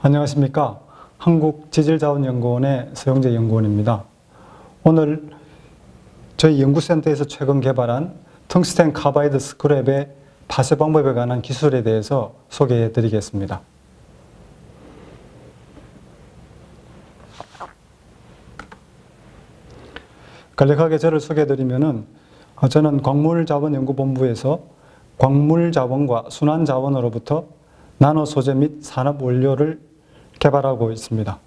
안녕하십니까. 한국지질자원연구원의 서영재 연구원입니다. 오늘 저희 연구센터에서 최근 개발한 텅스텐 카바이드 스크랩의 파쇄 방법에 관한 기술에 대해서 소개해 드리겠습니다. 간략하게 저를 소개해 드리면은 저는 광물자원연구본부에서 광물자원과 순환자원으로부터 나노 소재 및 산업 원료를 개발하고 있습니다.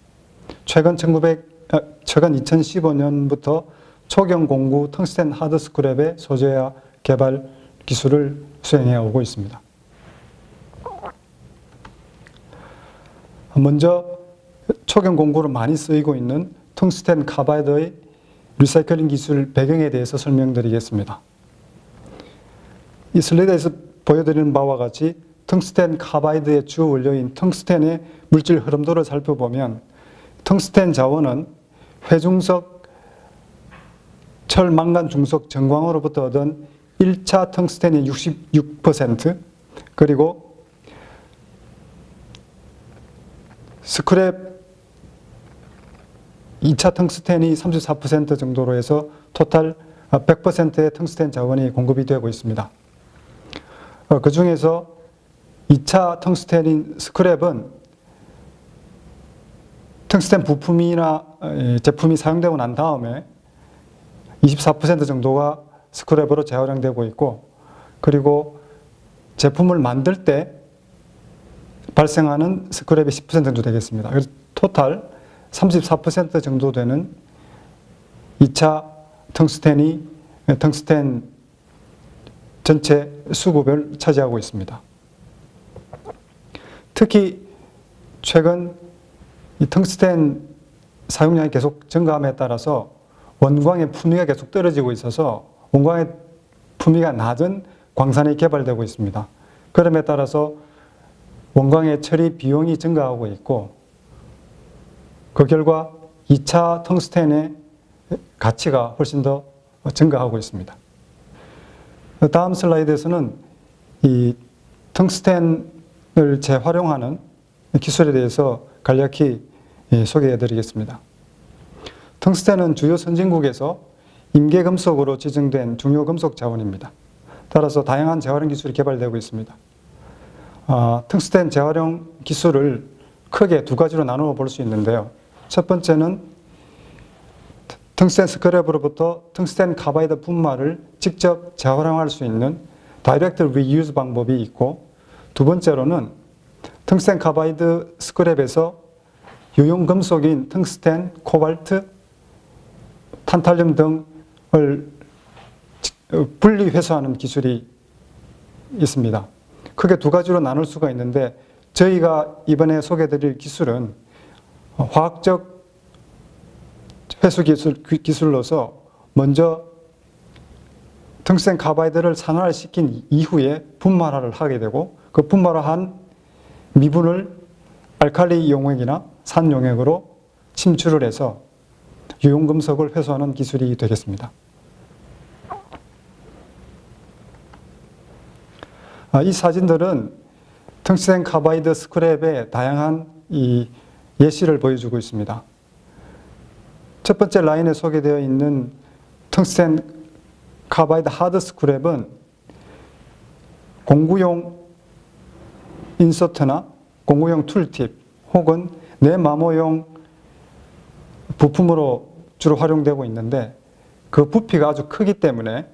최근 2015년부터 초경 공구 텅스텐 하드 스크랩의 소재화 개발 기술을 수행해 오고 있습니다. 먼저 초경 공구로 많이 쓰이고 있는 텅스텐 카바이드의 리사이클링 기술 배경에 대해서 설명드리겠습니다. 이 슬라이드에서 보여드리는 바와 같이 텅스텐 카바이드의 주 원료인 텅스텐의 물질 흐름도를 살펴보면 텅스텐 자원은 회중석, 철, 망간, 중석, 정광으로부터 얻은 1차 텅스텐이 66%, 그리고 스크랩 2차 텅스텐이 34% 정도로 해서 토탈 100%의 텅스텐 자원이 공급이 되고 있습니다. 그 중에서 2차 텅스텐인 스크랩은 텅스텐 부품이나 제품이 사용되고 난 다음에 24% 정도가 스크랩으로 재활용되고 있고, 그리고 제품을 만들 때 발생하는 스크랩이 10% 정도 되겠습니다. 그래서 토탈 34% 정도 되는 2차 텅스텐이 텅스텐 전체 수급을 차지하고 있습니다. 특히 최근 이 텅스텐 사용량이 계속 증가함에 따라서 원광의 품위가 계속 떨어지고 있어서 원광의 품위가 낮은 광산이 개발되고 있습니다. 그럼에 따라서 원광의 처리 비용이 증가하고 있고, 그 결과 2차 텅스텐의 가치가 훨씬 더 증가하고 있습니다. 다음 슬라이드에서는 이 텅스텐을 재활용하는 기술에 대해서 간략히 소개해 드리겠습니다. 텅스텐은 주요 선진국에서 임계금속으로 지정된 중요 금속 자원입니다. 따라서 다양한 재활용 기술이 개발되고 있습니다. 텅스텐 재활용 기술을 크게 두 가지로 나누어 볼 수 있는데요. 첫 번째는 텅스텐 스크랩으로부터 텅스텐 카바이드 분말을 직접 재활용할 수 있는 다이렉트 리유즈 방법이 있고, 두 번째로는 텅스텐 카바이드 스크랩에서 유용 금속인 텅스텐, 코발트, 탄탈륨 등을 분리 회수하는 기술이 있습니다. 크게 두 가지로 나눌 수가 있는데, 저희가 이번에 소개해드릴 기술은 화학적 회수 기술로서 먼저 텅스텐 카바이드를 산화시킨 이후에 분말화를 하게 되고, 그 분말화한 미분을 알칼리 용액이나 산 용액으로 침출을 해서 유용금속을 회수하는 기술이 되겠습니다. 이 사진들은 텅스텐 카바이드 스크랩의 다양한 예시를 보여주고 있습니다. 첫 번째 라인에 소개되어 있는 텅스텐 카바이드 하드 스크랩은 공구용 인서트나 공구용 툴팁 혹은 내마모용 부품으로 주로 활용되고 있는데, 그 부피가 아주 크기 때문에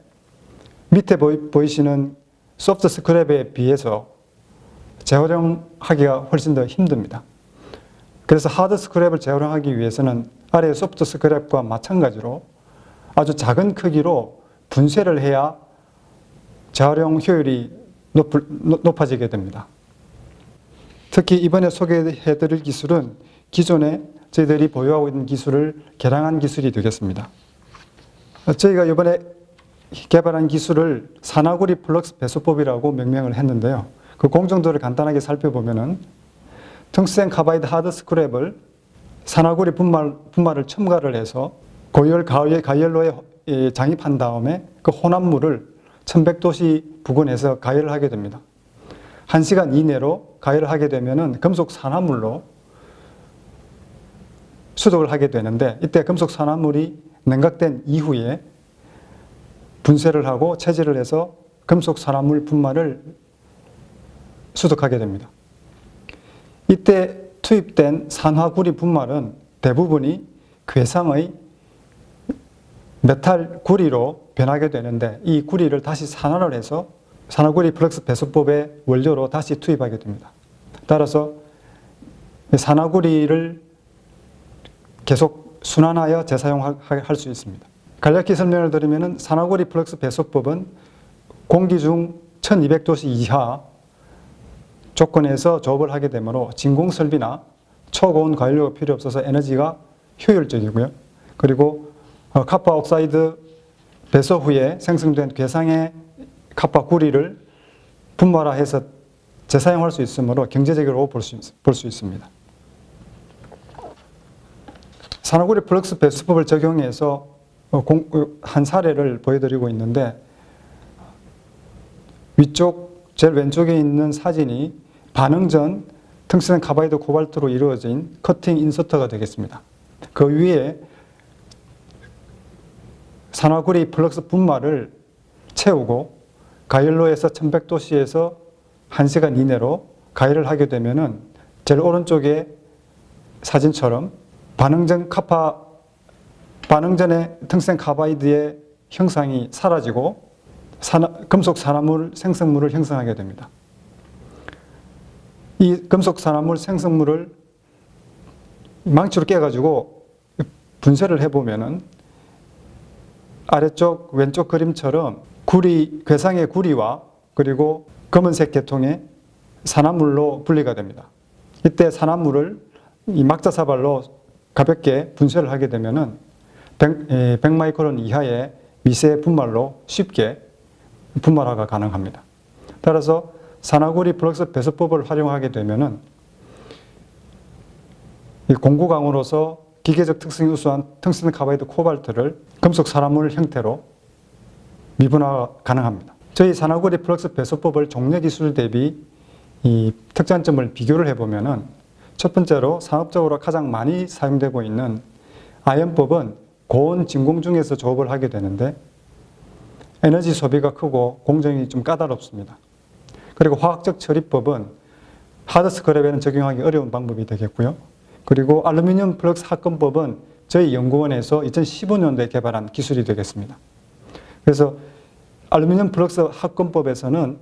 밑에 보이시는 소프트 스크랩에 비해서 재활용하기가 훨씬 더 힘듭니다. 그래서 하드 스크랩을 재활용하기 위해서는 아래 소프트 스크랩과 마찬가지로 아주 작은 크기로 분쇄를 해야 재활용 효율이 높아지게 됩니다. 특히 이번에 소개해 드릴 기술은 기존에 저희들이 보유하고 있는 기술을 개량한 기술이 되겠습니다. 저희가 이번에 개발한 기술을 산화구리 플럭스 배수법이라고 명명을 했는데요. 그 공정도를 간단하게 살펴보면은 텅스텐 카바이드 하드 스크랩을 산화구리 분말을 첨가를 해서 고열 가열로에 장입한 다음에 그 혼합물을 1100도씨 부근에서 가열을 하게 됩니다. 1시간 이내로 가열을 하게 되면 금속 산화물로 수독을 하게 되는데 이때 금속 산화물이 냉각된 이후에 분쇄를 하고 채질을 해서 금속 산화물 분말을 수독하게 됩니다. 이때 투입된 산화구리 분말은 대부분이 괴상의 메탈 구리로 변하게 되는데 이 구리를 다시 산화를 해서 산화구리 플럭스 배수법의 원료로 다시 투입하게 됩니다. 따라서 산화구리를 계속 순환하여 재사용할 수 있습니다. 간략히 설명을 드리면 산화구리 플럭스 배수법은 공기 중 1200도씨 이하 조건에서 조업을 하게 되므로 진공 설비나 초고온 관료가 필요 없어서 에너지가 효율적이고요. 그리고 카파 옥사이드 배수 후에 생성된 괴상의 카파 구리를 분말화해서 재사용할 수 있으므로 경제적으로 볼 수 있습니다. 산화구리 플럭스 배수법을 적용해서 한 사례를 보여드리고 있는데 위쪽 제일 왼쪽에 있는 사진이 반응 전 텅스텐 카바이드 코발트로 이루어진 커팅 인서터가 되겠습니다. 그 위에 산화구리 플럭스 분말을 채우고 가열로에서 1100도씨에서 1시간 이내로 가열을 하게 되면은 제일 오른쪽에 사진처럼 반응 전에 텅스텐 카바이드의 형상이 사라지고 금속 산화물 생성물을 형성하게 됩니다. 이 금속 산화물 생성물을 망치로 깨가지고 분쇄를 해보면은 아래쪽 왼쪽 그림처럼 괴상의 구리와 그리고 검은색 계통의 산화물로 분리가 됩니다. 이때 산화물을 이 막자사발로 가볍게 분쇄를 하게 되면은 100마이크론 이하의 미세 분말로 쉽게 분말화가 가능합니다. 따라서 산화구리 플럭스 배수법을 활용하게 되면은 공구강으로서 기계적 특성이 우수한 텅스텐 카바이드 코발트를 금속 산화물 형태로 미분화가 가능합니다. 저희 산화구리 플럭스 배수법을 종래 기술 대비 이 특장점을 비교를 해보면은 첫 번째로 산업적으로 가장 많이 사용되고 있는 아연법은 고온 진공 중에서 조업을 하게 되는데 에너지 소비가 크고 공정이 좀 까다롭습니다. 그리고 화학적 처리법은 하드 스크랩에는 적용하기 어려운 방법이 되겠고요. 그리고 알루미늄 플럭스 합금법은 저희 연구원에서 2015년도에 개발한 기술이 되겠습니다. 그래서 알루미늄 플럭스 합금법에서는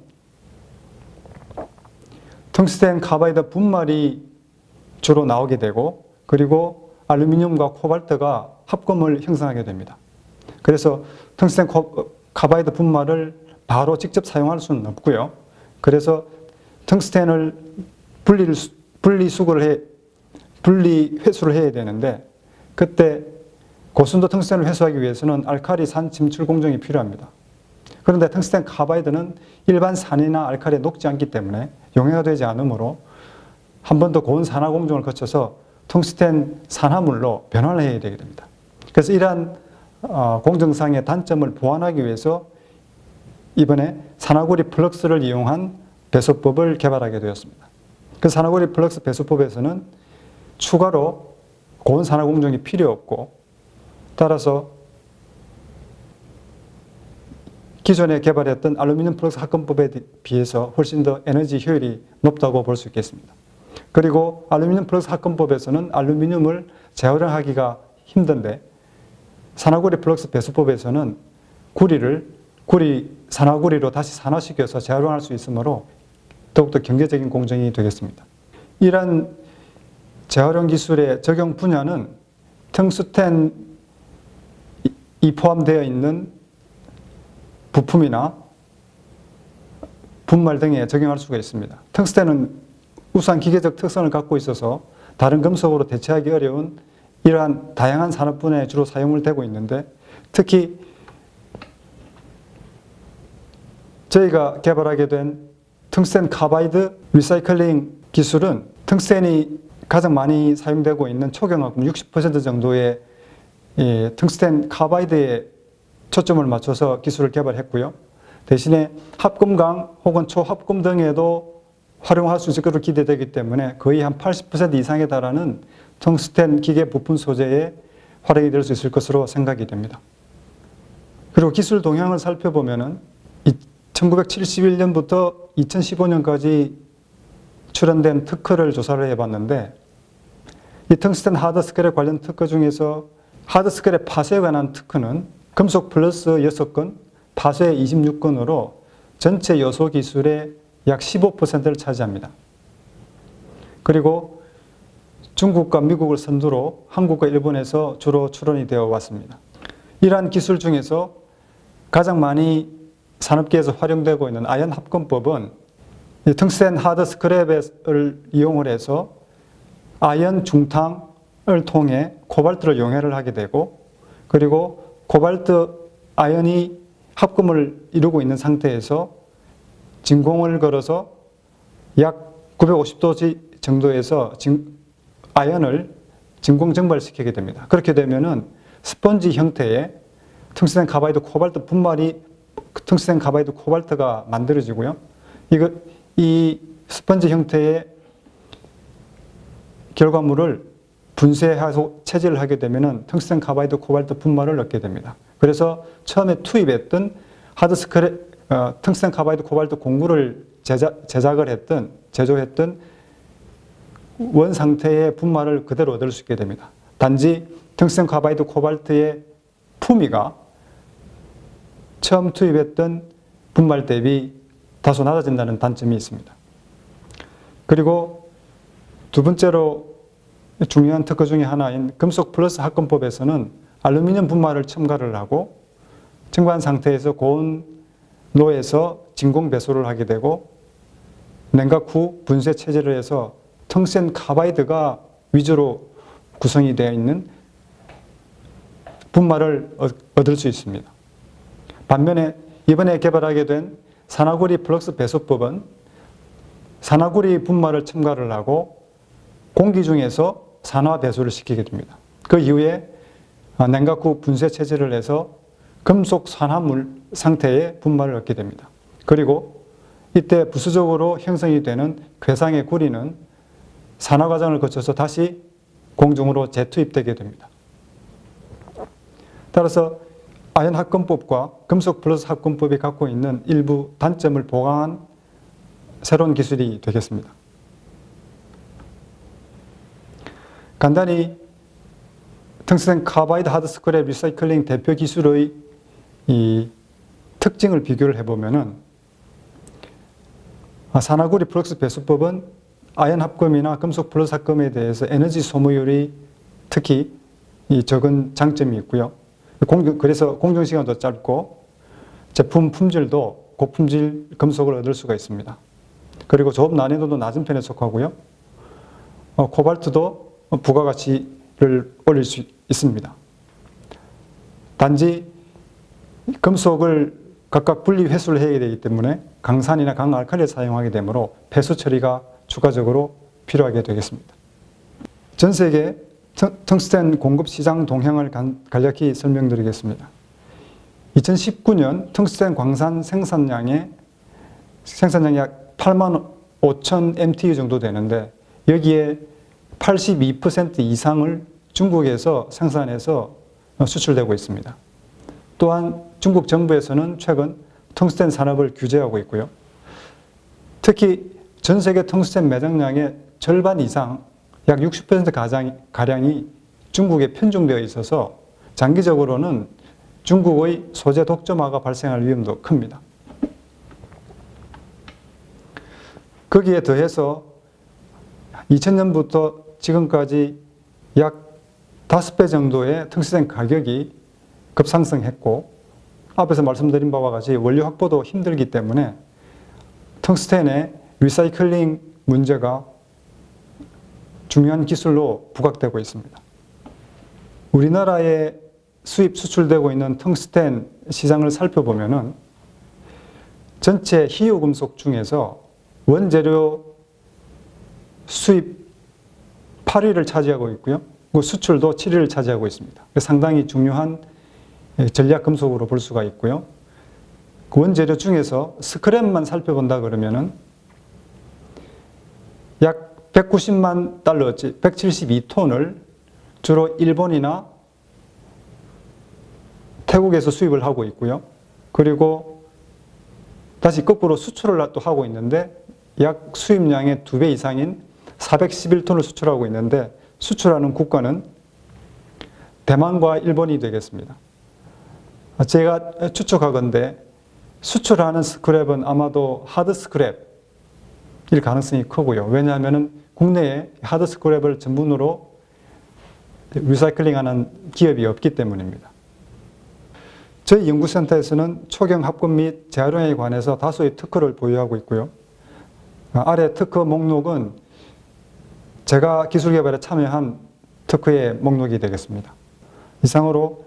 텅스텐 카바이드 분말이 주로 나오게 되고 그리고 알루미늄과 코발트가 합금을 형성하게 됩니다. 그래서 텅스텐 카바이드 분말을 바로 직접 사용할 수는 없고요. 그래서 텅스텐을 분리 회수를 해야 되는데 그때 고순도 텅스텐을 회수하기 위해서는 알칼리 산 침출 공정이 필요합니다. 그런데 텅스텐 카바이드는 일반 산이나 알칼리에 녹지 않기 때문에 용해가 되지 않으므로 한 번 더 고온 산화 공정을 거쳐서 텅스텐 산화물로 변환을 해야 되게 됩니다. 그래서 이러한 공정상의 단점을 보완하기 위해서 이번에 산화구리 플럭스를 이용한 배수법을 개발하게 되었습니다. 그 산화구리 플럭스 배수법에서는 추가로 고온 산화 공정이 필요 없고 따라서 기존에 개발했던 알루미늄 플럭스 합금법에 비해서 훨씬 더 에너지 효율이 높다고 볼 수 있겠습니다. 그리고 알루미늄 플럭스 합금법에서는 알루미늄을 재활용하기가 힘든데 산화구리 플럭스 배수법에서는 산화구리로 다시 산화시켜서 재활용할 수 있으므로 더욱더 경제적인 공정이 되겠습니다. 이러한 재활용 기술의 적용 분야는 텅스텐이 포함되어 있는 부품이나 분말 등에 적용할 수가 있습니다. 텅스텐은 우수한 기계적 특성을 갖고 있어서 다른 금속으로 대체하기 어려운 이러한 다양한 산업 분야에 주로 사용을 되고 있는데 특히 저희가 개발하게 된 텅스텐 카바이드 리사이클링 기술은 텅스텐이 가장 많이 사용되고 있는 초경합금 60% 정도의 텅스텐 카바이드에 초점을 맞춰서 기술을 개발했고요. 대신에 합금강 혹은 초합금 등에도 활용할 수 있을 것으로 기대되기 때문에 거의 한 80% 이상에 달하는 텅스텐 기계 부품 소재에 활용이 될 수 있을 것으로 생각이 됩니다. 그리고 기술 동향을 살펴보면은 1971년부터 2015년까지 출연된 특허를 조사를 해봤는데, 이 텅스텐 하드 스크랩 관련 특허 중에서 하드 스크랩 파쇄에 관한 특허는 금속 플러스 6건, 파쇄 26건으로 전체 요소 기술의 약 15%를 차지합니다. 그리고 중국과 미국을 선두로 한국과 일본에서 주로 출원이 되어 왔습니다. 이러한 기술 중에서 가장 많이 산업계에서 활용되고 있는 아연 합금법은 텅스텐 하드 스크랩을 이용을 해서 아연 중탕을 통해 코발트를 용해를 하게 되고, 그리고 코발트 아연이 합금을 이루고 있는 상태에서 진공을 걸어서 약 950도 정도에서 아연을 진공 증발시키게 됩니다. 그렇게 되면은 스펀지 형태의 텅스텐 카바이드 코발트 분말이 텅스텐 카바이드 코발트가 만들어지고요. 이 스펀지 형태의 결과물을 분쇄하고 체질을 하게 되면은 텅스텐 카바이드 코발트 분말을 얻게 됩니다. 그래서 처음에 투입했던 하드 스크랩, 텅스텐 카바이드 코발트 공구를 제조했던 원 상태의 분말을 그대로 얻을 수 있게 됩니다. 단지 텅스텐 카바이드 코발트의 품위가 처음 투입했던 분말 대비 다소 낮아진다는 단점이 있습니다. 그리고 두 번째로 중요한 특허 중에 하나인 금속 플러스 합금법에서는 알루미늄 분말을 첨가를 하고 첨가한 상태에서 고온로에서 진공 배수를 하게 되고 냉각 후 분쇄 체질을 해서 텅스텐 카바이드가 위주로 구성이 되어 있는 분말을 얻을 수 있습니다. 반면에 이번에 개발하게 된 산화구리 플럭스 배수법은 산화구리 분말을 첨가를 하고 공기 중에서 산화 배수를 시키게 됩니다. 그 이후에 냉각 후 분쇄 체질을 해서 금속 산화물 상태의 분말을 얻게 됩니다. 그리고 이때 부수적으로 형성이 되는 괴상의 구리는 산화 과정을 거쳐서 다시 공중으로 재투입되게 됩니다. 따라서 아연 합금법과 금속 플러스 합금법이 갖고 있는 일부 단점을 보강한 새로운 기술이 되겠습니다. 간단히 텅스텐 카바이드 하드 스크랩 리사이클링 대표 기술의 이 특징을 비교를 해보면은 산화구리 플럭스 배수법은 아연 합금이나 금속 플러스 합금에 대해서 에너지 소모율이 특히 적은 장점이 있고요. 그래서 공정 시간도 짧고 제품 품질도 고품질 금속을 얻을 수가 있습니다. 그리고 조업 난이도도 낮은 편에 속하고요. 코발트도 부가가치를 올릴 수 있습니다. 단지 금속을 각각 분리 회수를 해야 되기 때문에 강산이나 강알칼리를 사용하게 되므로 폐수 처리가 추가적으로 필요하게 되겠습니다. 전 세계 텅스텐 공급 시장 동향을 간략히 설명드리겠습니다. 2019년 텅스텐 광산 생산량이 약 8만 5천 MTU 정도 되는데 여기에 82% 이상을 중국에서 생산해서 수출되고 있습니다. 또한 중국 정부에서는 최근 텅스텐 산업을 규제하고 있고요. 특히 전 세계 텅스텐 매장량의 절반 이상, 약 60%가량이 중국에 편중되어 있어서 장기적으로는 중국의 소재 독점화가 발생할 위험도 큽니다. 거기에 더해서 2000년부터 지금까지 약 5배 정도의 텅스텐 가격이 급상승했고 앞에서 말씀드린 바와 같이 원료 확보도 힘들기 때문에 텅스텐의 리사이클링 문제가 중요한 기술로 부각되고 있습니다. 우리나라에 수입 수출되고 있는 텅스텐 시장을 살펴보면은 전체 희유금속 중에서 원재료 수입 8위를 차지하고 있고요. 수출도 7위를 차지하고 있습니다. 상당히 중요한 전략 금속으로 볼 수가 있고요. 그 원재료 중에서 스크랩만 살펴본다 그러면은 약 190만 달러어치 172톤을 주로 일본이나 태국에서 수입을 하고 있고요. 그리고 다시 거꾸로 수출을 또 하고 있는데 약 수입량의 2배 이상인 411톤을 수출하고 있는데 수출하는 국가는 대만과 일본이 되겠습니다. 제가 추측하건대 수출하는 스크랩은 아마도 하드 스크랩일 가능성이 크고요. 왜냐하면 국내에 하드 스크랩을 전문으로 리사이클링하는 기업이 없기 때문입니다. 저희 연구센터에서는 초경 합금 및 재활용에 관해서 다수의 특허를 보유하고 있고요. 아래 특허 목록은 제가 기술 개발에 참여한 특허의 목록이 되겠습니다. 이상으로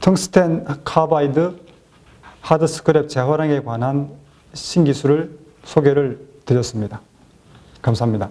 텅스텐 카바이드 하드 스크랩 재활용에 관한 신기술을 소개를 드렸습니다. 감사합니다.